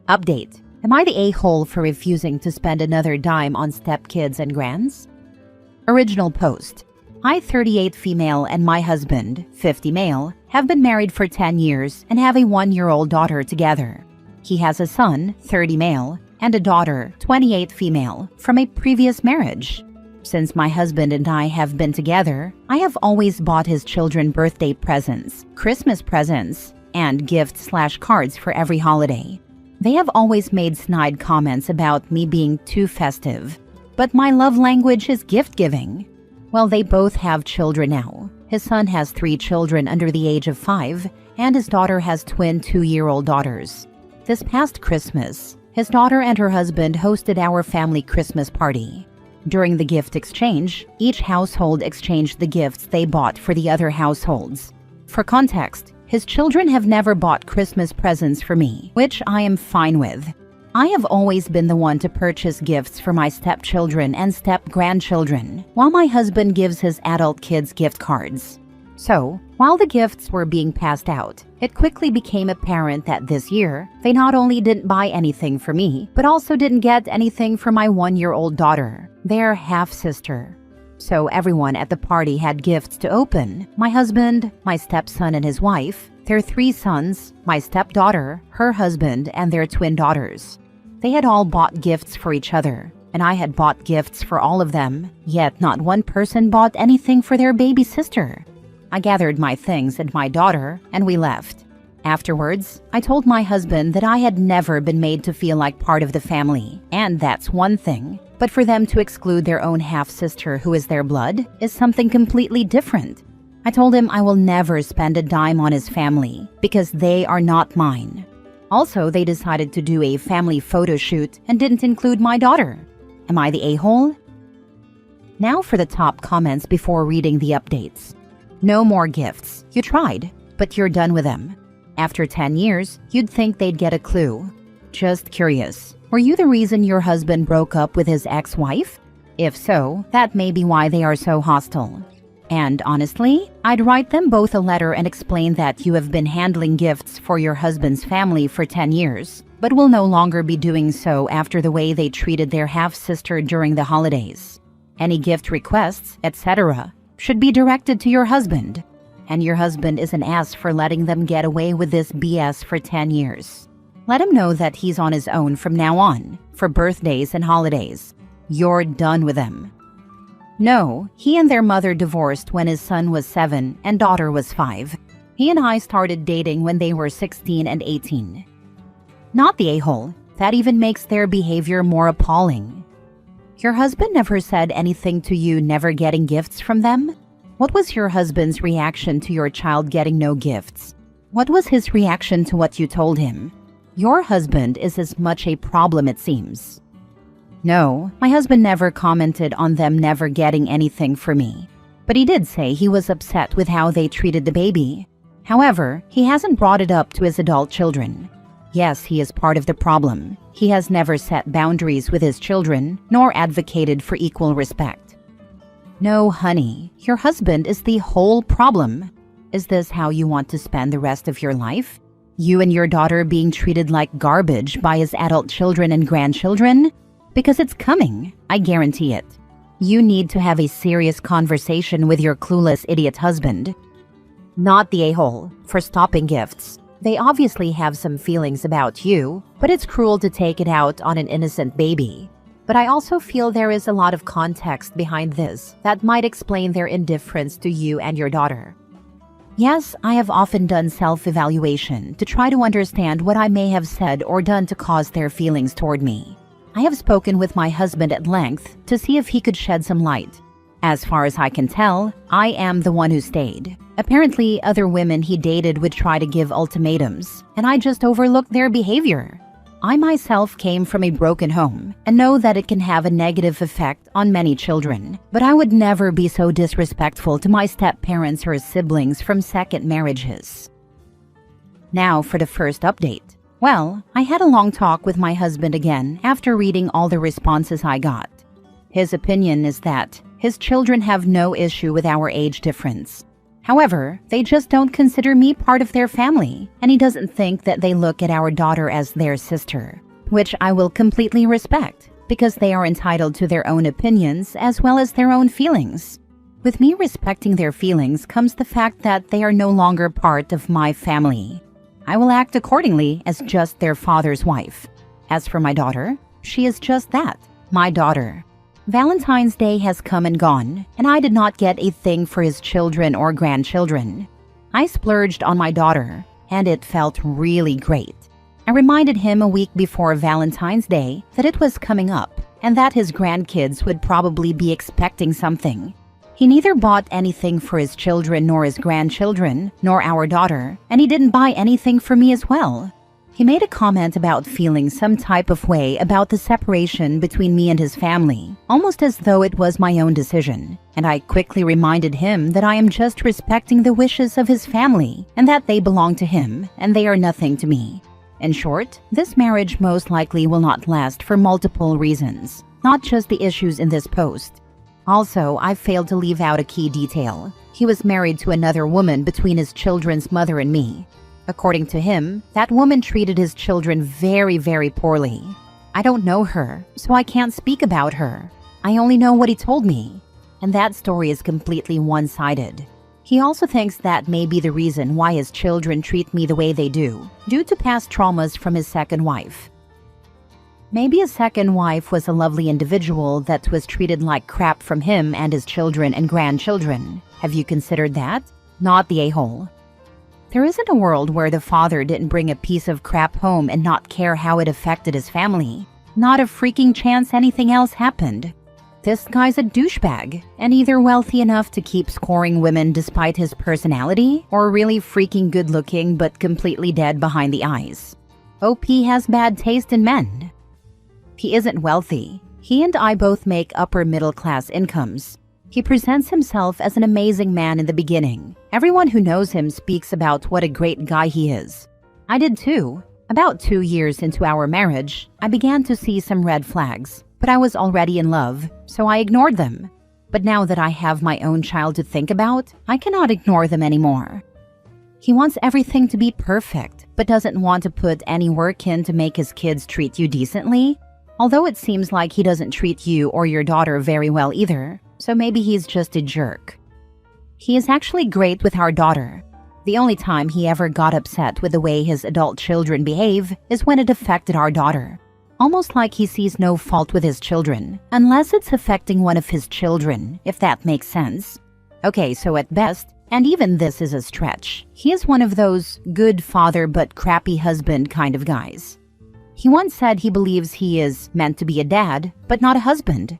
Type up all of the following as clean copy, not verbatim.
Update. Am I the a-hole for refusing to spend another dime on stepkids and grands? Original post. I, 38 female, and my husband, 50 male, have been married for 10 years and have a 1-year-old daughter together. He has a son, 30 male, and a daughter, 28 female, from a previous marriage. Since my husband and I have been together, I have always bought his children birthday presents, Christmas presents, and gifts/cards for every holiday. They have always made snide comments about me being too festive, but my love language is gift-giving. Well, they both have children now. His son has 3 children under the age of 5, and his daughter has twin 2-year-old daughters. This past Christmas, his daughter and her husband hosted our family Christmas party. During the gift exchange, each household exchanged the gifts they bought for the other households. For context, his children have never bought Christmas presents for me, which I am fine with. I have always been the one to purchase gifts for my stepchildren and step-grandchildren, while my husband gives his adult kids gift cards. So, while the gifts were being passed out, it quickly became apparent that this year, they not only didn't buy anything for me, but also didn't get anything for my 1-year-old daughter, their half-sister. So everyone at the party had gifts to open: my husband, my stepson and his wife, their 3 sons, my stepdaughter, her husband, and their twin daughters. They had all bought gifts for each other, and I had bought gifts for all of them, yet not one person bought anything for their baby sister. I gathered my things and my daughter, and we left. Afterwards, I told my husband that I had never been made to feel like part of the family, and that's one thing. But for them to exclude their own half-sister who is their blood is something completely different. I told him I will never spend a dime on his family because they are not mine. Also, they decided to do a family photo shoot and didn't include my daughter. Am I the a-hole? Now for the top comments before reading the updates. No more gifts. You tried, but you're done with them. After 10 years, you'd think they'd get a clue. Just curious. Were you the reason your husband broke up with his ex-wife? If so, that may be why they are so hostile. And honestly, I'd write them both a letter and explain that you have been handling gifts for your husband's family for 10 years, but will no longer be doing so after the way they treated their half-sister during the holidays. Any gift requests, etc., should be directed to your husband. And your husband is an ass for letting them get away with this BS for 10 years. Let him know that he's on his own from now on, for birthdays and holidays. You're done with him. No, he and their mother divorced when his son was 7 and daughter was 5. He and I started dating when they were 16 and 18. Not the a-hole. That even makes their behavior more appalling. Your husband never said anything to you never getting gifts from them? What was your husband's reaction to your child getting no gifts? What was his reaction to what you told him? Your husband is as much a problem, it seems. No, my husband never commented on them never getting anything for me. But he did say he was upset with how they treated the baby. However, he hasn't brought it up to his adult children. Yes, he is part of the problem. He has never set boundaries with his children, nor advocated for equal respect. No, honey, your husband is the whole problem. Is this how you want to spend the rest of your life? You and your daughter being treated like garbage by his adult children and grandchildren? Because it's coming, I guarantee it. You need to have a serious conversation with your clueless idiot husband. Not the a-hole for stopping gifts. They obviously have some feelings about you, but it's cruel to take it out on an innocent baby. But I also feel there is a lot of context behind this that might explain their indifference to you and your daughter. Yes, I have often done self-evaluation to try to understand what I may have said or done to cause their feelings toward me. I have spoken with my husband at length to see if he could shed some light. As far as I can tell, I am the one who stayed. Apparently, other women he dated would try to give ultimatums, and I just overlooked their behavior. I myself came from a broken home and know that it can have a negative effect on many children, but I would never be so disrespectful to my step-parents or siblings from second marriages. Now for the first update. Well, I had a long talk with my husband again after reading all the responses I got. His opinion is that his children have no issue with our age difference. However, they just don't consider me part of their family, and he doesn't think that they look at our daughter as their sister, which I will completely respect, because they are entitled to their own opinions as well as their own feelings. With me respecting their feelings comes the fact that they are no longer part of my family. I will act accordingly as just their father's wife. As for my daughter, she is just that, my daughter. Valentine's Day has come and gone, and I did not get a thing for his children or grandchildren. I splurged on my daughter, and it felt really great. I reminded him a week before Valentine's Day that it was coming up, and that his grandkids would probably be expecting something. He neither bought anything for his children nor his grandchildren, nor our daughter, and he didn't buy anything for me as well. He made a comment about feeling some type of way about the separation between me and his family, almost as though it was my own decision, and I quickly reminded him that I am just respecting the wishes of his family and that they belong to him and they are nothing to me. In short, this marriage most likely will not last for multiple reasons, not just the issues in this post. Also, I failed to leave out a key detail. He was married to another woman between his children's mother and me. According to him, that woman treated his children very, very poorly. I don't know her, so I can't speak about her. I only know what he told me, and that story is completely one-sided. He also thinks that may be the reason why his children treat me the way they do, due to past traumas from his second wife. Maybe his second wife was a lovely individual that was treated like crap from him and his children and grandchildren. Have you considered that? Not the a-hole. There isn't a world where the father didn't bring a piece of crap home and not care how it affected his family. Not a freaking chance anything else happened. This guy's a douchebag, and either wealthy enough to keep scoring women despite his personality, or really freaking good looking but completely dead behind the eyes. OP has bad taste in men. He isn't wealthy. He and I both make upper middle class incomes. He presents himself as an amazing man in the beginning. Everyone who knows him speaks about what a great guy he is. I did too. About 2 years into our marriage, I began to see some red flags, but I was already in love, so I ignored them. But now that I have my own child to think about, I cannot ignore them anymore. He wants everything to be perfect, but doesn't want to put any work in to make his kids treat you decently. Although it seems like he doesn't treat you or your daughter very well either, so maybe he's just a jerk. He is actually great with our daughter. The only time he ever got upset with the way his adult children behave is when it affected our daughter. Almost like he sees no fault with his children, unless it's affecting one of his children, if that makes sense. Okay, so at best, and even this is a stretch, he is one of those good father but crappy husband kind of guys. He once said he believes he is meant to be a dad, but not a husband.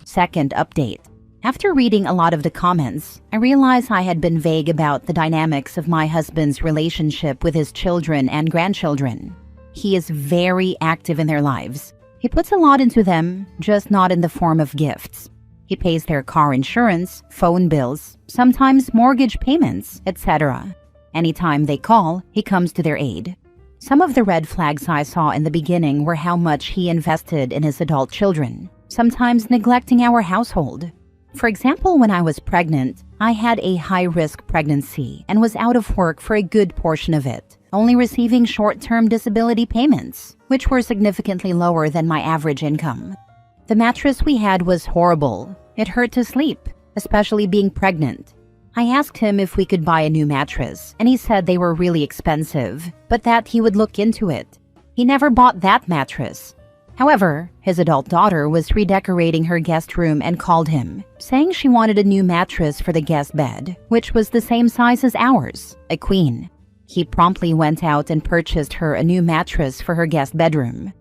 Second update. After reading a lot of the comments, I realized I had been vague about the dynamics of my husband's relationship with his children and grandchildren. He is very active in their lives. He puts a lot into them, just not in the form of gifts. He pays their car insurance, phone bills, sometimes mortgage payments, etc. Anytime they call, he comes to their aid. Some of the red flags I saw in the beginning were how much he invested in his adult children, sometimes neglecting our household. For example, when I was pregnant, I had a high-risk pregnancy and was out of work for a good portion of it, only receiving short-term disability payments, which were significantly lower than my average income. The mattress we had was horrible. It hurt to sleep, especially being pregnant. I asked him if we could buy a new mattress, and he said they were really expensive, but that he would look into it. He never bought that mattress. However, his adult daughter was redecorating her guest room and called him, saying she wanted a new mattress for the guest bed, which was the same size as ours, a queen. He promptly went out and purchased her a new mattress for her guest bedroom.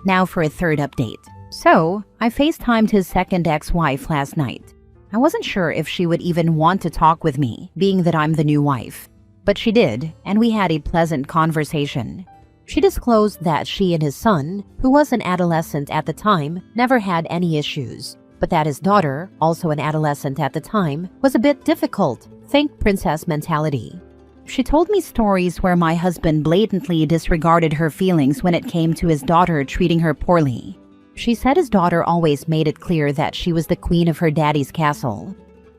Now for a third update. So, I FaceTimed his second ex-wife last night. I wasn't sure if she would even want to talk with me, being that I'm the new wife. But she did, and we had a pleasant conversation. She disclosed that she and his son, who was an adolescent at the time, never had any issues, but that his daughter, also an adolescent at the time, was a bit difficult. Think princess mentality. She told me stories where my husband blatantly disregarded her feelings when it came to his daughter treating her poorly. She said his daughter always made it clear that she was the queen of her daddy's castle.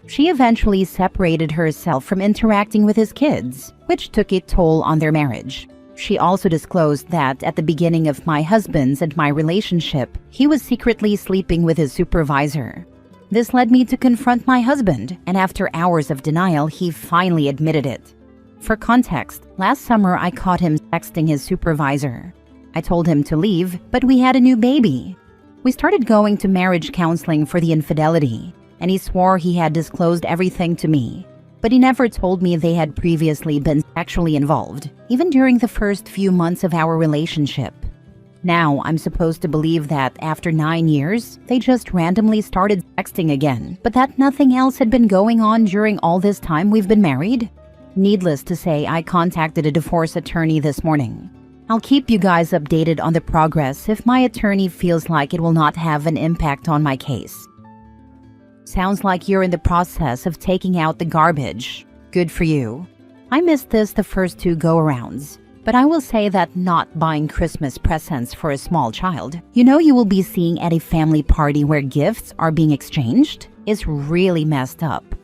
She eventually separated herself from interacting with his kids, which took a toll on their marriage. She also disclosed that at the beginning of my husband's and my relationship, he was secretly sleeping with his supervisor. This led me to confront my husband, and after hours of denial, he finally admitted it. For context, last summer I caught him texting his supervisor. I told him to leave, but we had a new baby. We started going to marriage counseling for the infidelity, and he swore he had disclosed everything to me. But he never told me they had previously been sexually involved, even during the first few months of our relationship. Now, I'm supposed to believe that after 9 years, they just randomly started texting again, but that nothing else had been going on during all this time we've been married? Needless to say, I contacted a divorce attorney this morning. I'll keep you guys updated on the progress if my attorney feels like it will not have an impact on my case. Sounds like you're in the process of taking out the garbage. Good for you. I missed this the first 2 go-arounds, but I will say that not buying Christmas presents for a small child, you will be seeing at a family party where gifts are being exchanged, is really messed up.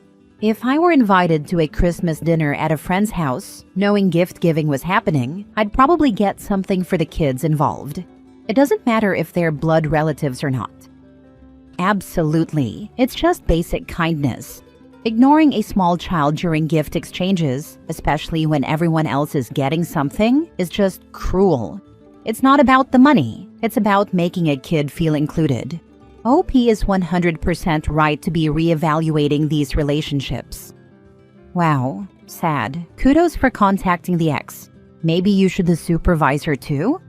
If I were invited to a Christmas dinner at a friend's house, knowing gift giving was happening, I'd probably get something for the kids involved. It doesn't matter if they're blood relatives or not. Absolutely. It's just basic kindness. Ignoring a small child during gift exchanges, especially when everyone else is getting something, is just cruel. It's not about the money. It's about making a kid feel included. OP is 100% right to be reevaluating these relationships. Wow, sad. Kudos for contacting the ex. Maybe you should the supervisor too?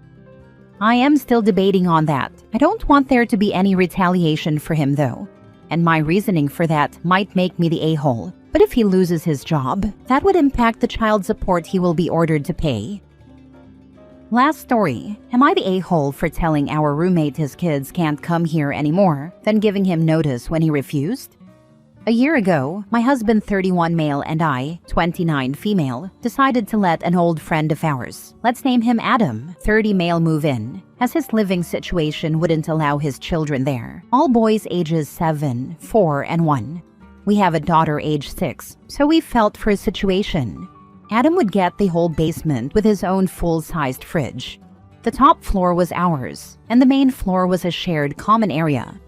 I am still debating on that. I don't want there to be any retaliation for him though. And my reasoning for that might make me the a-hole. But if he loses his job, that would impact the child support he will be ordered to pay. Last story. Am I the a-hole for telling our roommate his kids can't come here anymore, then giving him notice when he refused? A year ago, my husband 31 male and I, 29 female, decided to let an old friend of ours, let's name him Adam, 30 male move in, as his living situation wouldn't allow his children there. All boys ages 7, 4, and 1. We have a daughter age 6, so we felt for his situation. Adam would get the whole basement with his own full-sized fridge. The top floor was ours, and the main floor was a shared common area.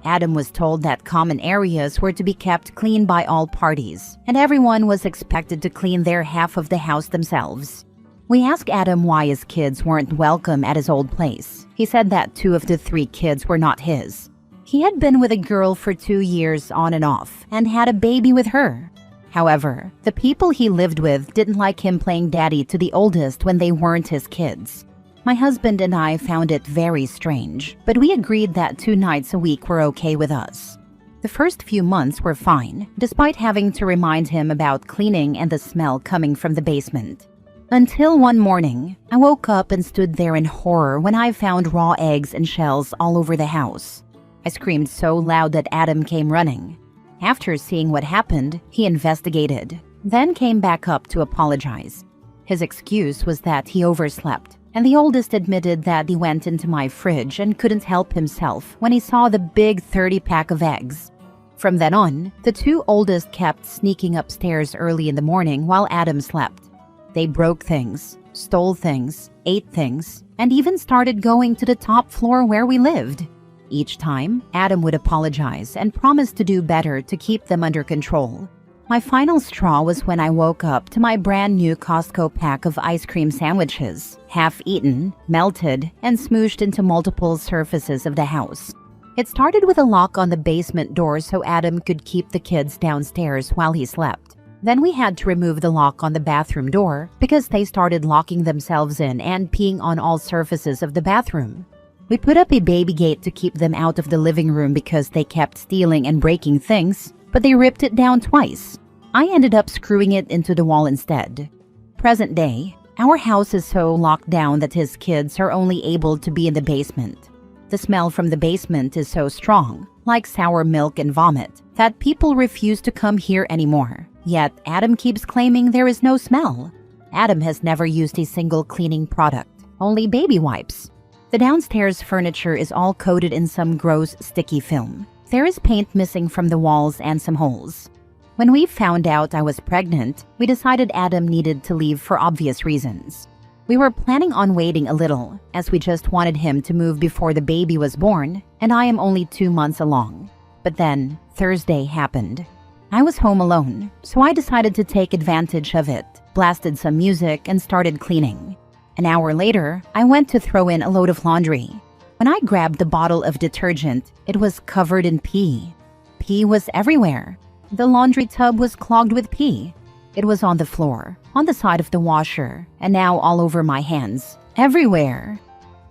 Adam was told that common areas were to be kept clean by all parties, and everyone was expected to clean their half of the house themselves. We asked Adam why his kids weren't welcome at his old place. He said that 2 of the 3 kids were not his. He had been with a girl for 2 years on and off, and had a baby with her. However, the people he lived with didn't like him playing daddy to the oldest when they weren't his kids. My husband and I found it very strange, but we agreed that 2 nights a week were okay with us. The first few months were fine, despite having to remind him about cleaning and the smell coming from the basement. Until one morning, I woke up and stood there in horror when I found raw eggs and shells all over the house. I screamed so loud that Adam came running. After seeing what happened, he investigated, then came back up to apologize. His excuse was that he overslept, and the oldest admitted that he went into my fridge and couldn't help himself when he saw the big 30-pack of eggs. From then on, the 2 oldest kept sneaking upstairs early in the morning while Adam slept. They broke things, stole things, ate things, and even started going to the top floor where we lived. Each time, Adam would apologize and promise to do better to keep them under control. My final straw was when I woke up to my brand new Costco pack of ice cream sandwiches, half eaten, melted, and smooshed into multiple surfaces of the house. It started with a lock on the basement door so Adam could keep the kids downstairs while he slept. Then we had to remove the lock on the bathroom door because they started locking themselves in and peeing on all surfaces of the bathroom. We put up a baby gate to keep them out of the living room because they kept stealing and breaking things, but they ripped it down twice. I ended up screwing it into the wall instead. Present day, our house is so locked down that his kids are only able to be in the basement. The smell from the basement is so strong, like sour milk and vomit, that people refuse to come here anymore. Yet Adam keeps claiming there is no smell. Adam has never used a single cleaning product, only baby wipes. The downstairs furniture is all coated in some gross sticky film. There is paint missing from the walls and some holes. When we found out I was pregnant, we decided Adam needed to leave for obvious reasons. We were planning on waiting a little, as we just wanted him to move before the baby was born, and I am only 2 months along. But then, Thursday happened. I was home alone, so I decided to take advantage of it, blasted some music, and started cleaning. An hour later, I went to throw in a load of laundry. When I grabbed the bottle of detergent, it was covered in pee. Pee was everywhere. The laundry tub was clogged with pee. It was on the floor, on the side of the washer, and now all over my hands, everywhere.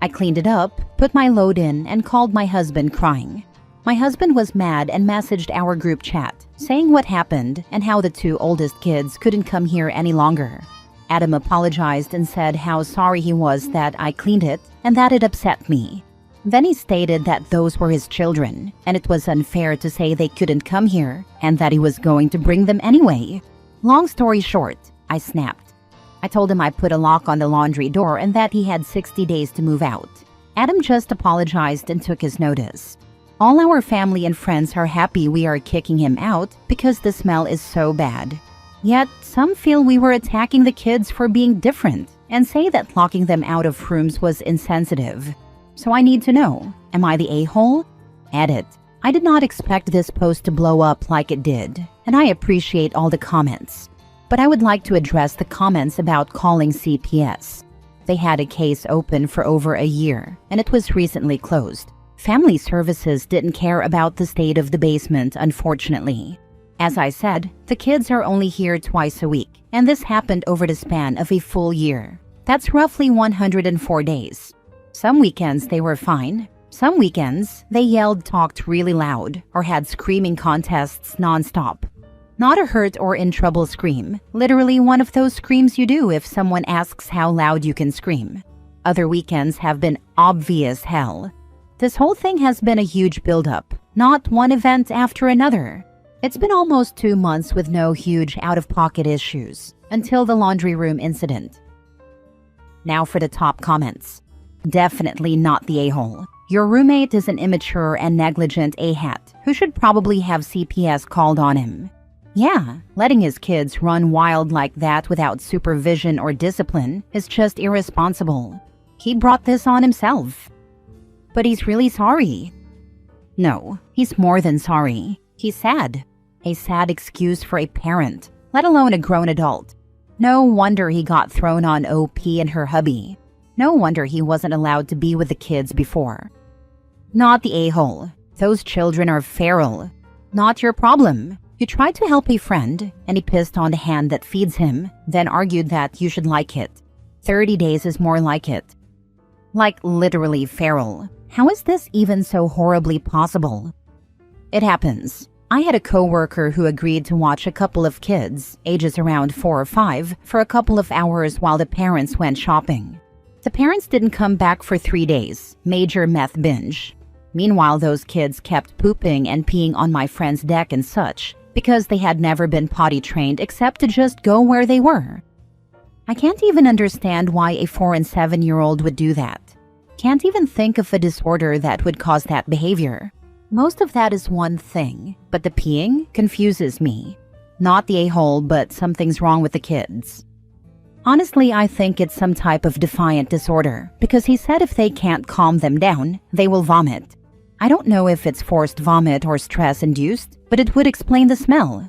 I cleaned it up, put my load in, and called my husband crying. My husband was mad and messaged our group chat, saying what happened and how the 2 oldest kids couldn't come here any longer. Adam apologized and said how sorry he was that I cleaned it and that it upset me. Then he stated that those were his children, and it was unfair to say they couldn't come here, and that he was going to bring them anyway. Long story short, I snapped. I told him I put a lock on the laundry door and that he had 60 days to move out. Adam just apologized and took his notice. All our family and friends are happy we are kicking him out because the smell is so bad. Yet, some feel we were attacking the kids for being different and say that locking them out of rooms was insensitive. So I need to know, am I the a-hole? Edit. I did not expect this post to blow up like it did, and I appreciate all the comments. But I would like to address the comments about calling CPS. They had a case open for over a year, and it was recently closed. Family Services didn't care about the state of the basement, unfortunately. As I said, the kids are only here twice a week, and this happened over the span of a full year. That's roughly 104 days. Some weekends they were fine. Some weekends, they yelled, talked really loud, or had screaming contests nonstop. Not a hurt or in trouble scream, literally one of those screams you do if someone asks how loud you can scream. Other weekends have been obvious hell. This whole thing has been a huge buildup, not one event after another. It's been almost 2 months with no huge out-of-pocket issues, until the laundry room incident. Now for the top comments. Definitely not the a-hole. Your roommate is an immature and negligent a-hat who should probably have CPS called on him. Yeah, letting his kids run wild like that without supervision or discipline is just irresponsible. He brought this on himself. But he's really sorry. No, he's more than sorry. He's sad. A sad excuse for a parent, let alone a grown adult. No wonder he got thrown on OP and her hubby. No wonder he wasn't allowed to be with the kids before. Not the a-hole. Those children are feral. Not your problem. You tried to help a friend, and he pissed on the hand that feeds him, then argued that you should like it. 30 days is more like it. Like literally feral. How is this even so horribly possible? It happens. I had a coworker who agreed to watch a couple of kids, ages around 4 or 5, for a couple of hours while the parents went shopping. The parents didn't come back for 3 days. Major meth binge. Meanwhile, those kids kept pooping and peeing on my friend's deck and such, because they had never been potty trained except to just go where they were. I can't even understand why a 4 and 7-year-old would do that. Can't even think of a disorder that would cause that behavior. Most of that is one thing, but the peeing confuses me. Not the a-hole, but something's wrong with the kids. Honestly, I think it's some type of defiant disorder, because he said if they can't calm them down, they will vomit. I don't know if it's forced vomit or stress-induced, but it would explain the smell.